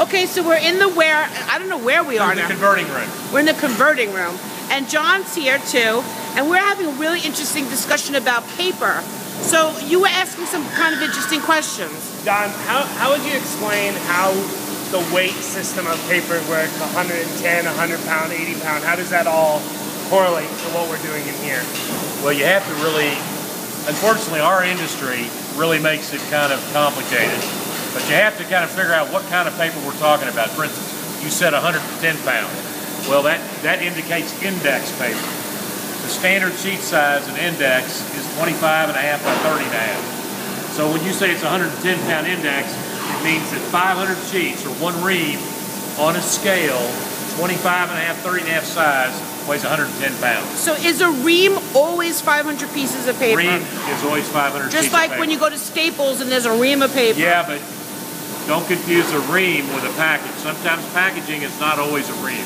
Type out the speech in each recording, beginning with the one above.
Okay, so we're in the I don't know where we are now. The converting room. We're in the converting room. And John's here too. And we're having a really interesting discussion about paper. So you were asking some kind of interesting questions. Don, how would you explain how the weight system of paper works? 110, 100 pound, 80 pound, how does that all correlate to what we're doing in here? Well, you have to really, unfortunately, our industry really makes it kind of complicated. But you have to kind of figure out what kind of paper we're talking about. For instance, you said 110 pound. Well, that indicates index paper. The standard sheet size in index is 25.5 by 30.5. So when you say it's 110 pound index, it means that 500 sheets or one ream on a scale, 25.5, 30.5 size, weighs 110 pounds. So is a ream always 500 pieces of paper? Ream is always 500 Just sheets like of paper. when you go to Staples and there's a ream of paper. Yeah, but don't confuse a ream with a package. Sometimes packaging is not always a ream.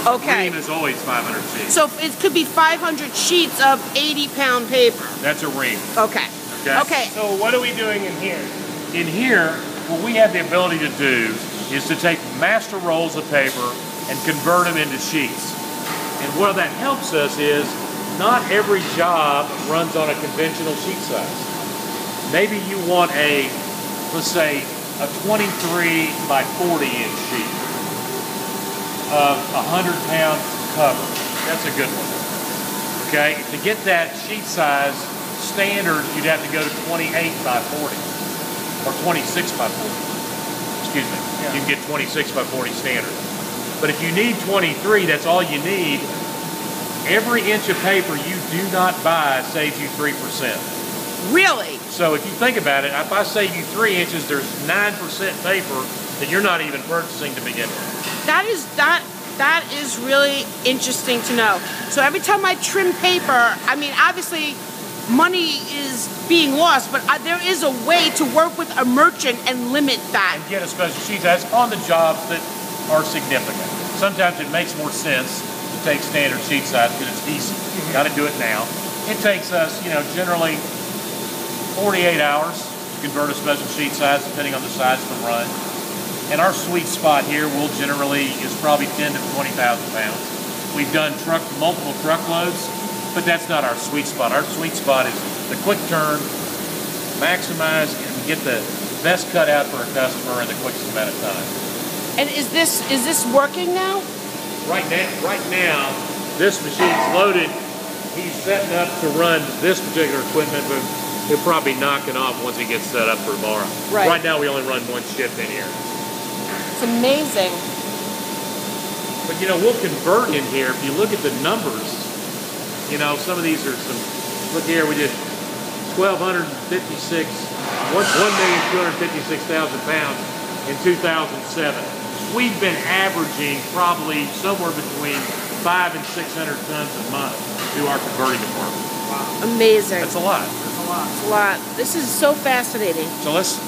Okay. A ream is always 500 sheets. So it could be 500 sheets of 80-pound paper. That's a ream. Okay. Okay. So what are we doing in here? In here, what we have the ability to do is to take master rolls of paper and convert them into sheets. And what that helps us is not every job runs on a conventional sheet size. Maybe you want a, let's say, a 23 by 40 inch sheet of 100-pound cover. That's a good one. Okay, to get that sheet size standard, you'd have to go to 28 by 40 or 26 by 40. Excuse me. Yeah. You can get 26 by 40 standard. But if you need 23, that's all you need. Every inch of paper you do not buy saves you 3%. Really? So if you think about it, if I save you 3 inches, there's 9% paper that you're not even purchasing to begin with. That is really interesting to know. So every time I trim paper, I mean, obviously money is being lost, but there is a way to work with a merchant and limit that. And get a special sheet size on the jobs that are significant. Sometimes it makes more sense to take standard sheet size because it's easy. You got to do it now. It takes us, generally 48 hours to convert a special sheet size depending on the size of the run. And our sweet spot here is probably 10 to 20,000 pounds. We've done multiple truckloads, but that's not our sweet spot. Our sweet spot is the quick turn, maximize, and get the best cut out for a customer in the quickest amount of time. And is this working now? Right now, this machine's loaded. He's setting up to run this particular equipment, but he'll probably knock it off once he gets set up for tomorrow. Right now, we only run one shift in here. It's amazing. But we'll convert in here. If you look at the numbers, some of these are look here, we did 1,256, 1,256,000 pounds in 2007. We've been averaging probably somewhere between 500 and 600 tons a month through our converting department. Wow. Amazing. That's a lot. That's a lot. It's a lot. This is so fascinating. So let's